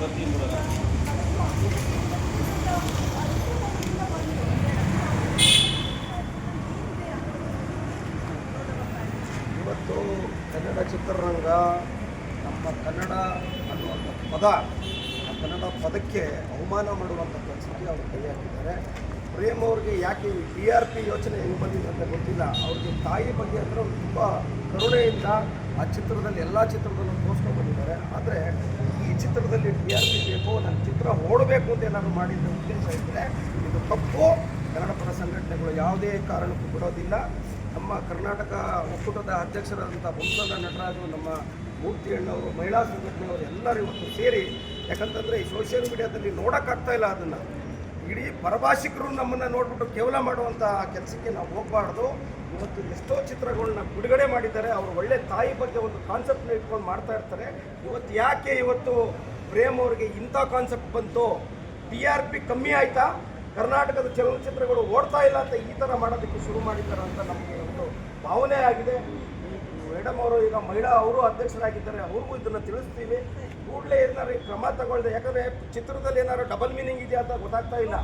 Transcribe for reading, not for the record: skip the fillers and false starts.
ಇವತ್ತು ಕನ್ನಡ ಚಿತ್ರರಂಗ ನಮ್ಮ ಕನ್ನಡ ಅನ್ನುವಂಥ ಪದ ಆ ಕನ್ನಡ ಪದಕ್ಕೆ ಅವಮಾನ ಮಾಡುವಂಥ ಕೆಲಸಕ್ಕೆ ಅವರು ಕೈ ಹಾಕಿದ್ದಾರೆ. ಪ್ರೇಮ್ ಅವ್ರಿಗೆ ಯಾಕೆ TRP ಯೋಚನೆ ಹೆಂಗೆ ಬಂದಿದೆ ಅಂತ ಗೊತ್ತಿಲ್ಲ. ಅವ್ರಿಗೆ ತಾಯಿ ಬಗ್ಗೆ ಅಂದರೆ ಅವ್ರು ತುಂಬ ಕರುಣೆಯಿಂದ ಆ ಚಿತ್ರದಲ್ಲಿ ಎಲ್ಲ ಚಿತ್ರದಲ್ಲೂ ತೋರಿಸ್ಕೊಂಡು ಬಂದಿದ್ದಾರೆ. ಆದರೆ ಈ ಚಿತ್ರದಲ್ಲಿ TRP ಬೇಕು, ನನ್ನ ಚಿತ್ರ ಓಡಬೇಕು ಅಂತ ಏನಾದರೂ ಮಾಡಿದ ಉದ್ದೇಶ ಇದ್ದರೆ ಇದು ತಪ್ಪು. ಕನ್ನಡ ಪರ ಸಂಘಟನೆಗಳು ಯಾವುದೇ ಕಾರಣಕ್ಕೂ ಬಿಡೋದಿಲ್ಲ. ನಮ್ಮ ಕರ್ನಾಟಕ ಒಕ್ಕೂಟದ ಅಧ್ಯಕ್ಷರಾದಂಥ ವಂಶದ ನಟರಾಜು, ನಮ್ಮ ಮೂರ್ತಿ ಅಣ್ಣವರು, ಮಹಿಳಾ ಸಂಘಟನೆಯವರು ಎಲ್ಲರೂ ಇವತ್ತು ಸೇರಿ, ಯಾಕಂತಂದರೆ ಈ ಸೋಷಿಯಲ್ ಮೀಡಿಯಾದಲ್ಲಿ ನೋಡೋಕ್ಕಾಗ್ತಾ ಇಲ್ಲ ಅದನ್ನು. ಇಡೀ ಪರಭಾಷಿಕರು ನಮ್ಮನ್ನು ನೋಡಿಬಿಟ್ಟು ಕೇವಲ ಮಾಡುವಂಥ ಕೆಲಸಕ್ಕೆ ನಾವು ಹೋಗಬಾರ್ದು. ಇವತ್ತು ಎಷ್ಟೋ ಚಿತ್ರಗಳನ್ನ ಬಿಡುಗಡೆ ಮಾಡಿದ್ದಾರೆ. ಅವರು ಒಳ್ಳೆ ತಾಯಿ ಬಗ್ಗೆ ಒಂದು ಕಾನ್ಸೆಪ್ಟ್ನ ಇಟ್ಕೊಂಡು ಮಾಡ್ತಾ ಇರ್ತಾರೆ. ಇವತ್ತು ಯಾಕೆ ಇವತ್ತು ಪ್ರೇಮ್ ಅವರಿಗೆ ಇಂಥ ಕಾನ್ಸೆಪ್ಟ್ ಬಂತು? TRP ಕಮ್ಮಿ ಆಯಿತಾ? ಕರ್ನಾಟಕದ ಚಲನಚಿತ್ರಗಳು ಓಡ್ತಾ ಇಲ್ಲ ಅಂತ ಈ ಥರ ಮಾಡೋದಕ್ಕೆ ಶುರು ಮಾಡಿದ್ದಾರೆ ಅಂತ ನಮಗೆ ಒಂದು ಭಾವನೆ ಆಗಿದೆ. ಮೇಡಮ್ ಅವರು ಈಗ ಮಹಿಳಾ ಅವರು ಅಧ್ಯಕ್ಷರಾಗಿದ್ದಾರೆ, ಅವ್ರಿಗೂ ಇದನ್ನು ತಿಳಿಸ್ತೀವಿ. ಕೂಡಲೇ ಏನಾರು ಕ್ರಮ ತಗೊಳ್ದೆ, ಯಾಕಂದರೆ ಚಿತ್ರದಲ್ಲಿ ಏನಾದ್ರು ಡಬಲ್ ಮೀನಿಂಗ್ ಇದೆಯಾ ಅಂತ ಗೊತ್ತಾಗ್ತಾ ಇಲ್ಲ.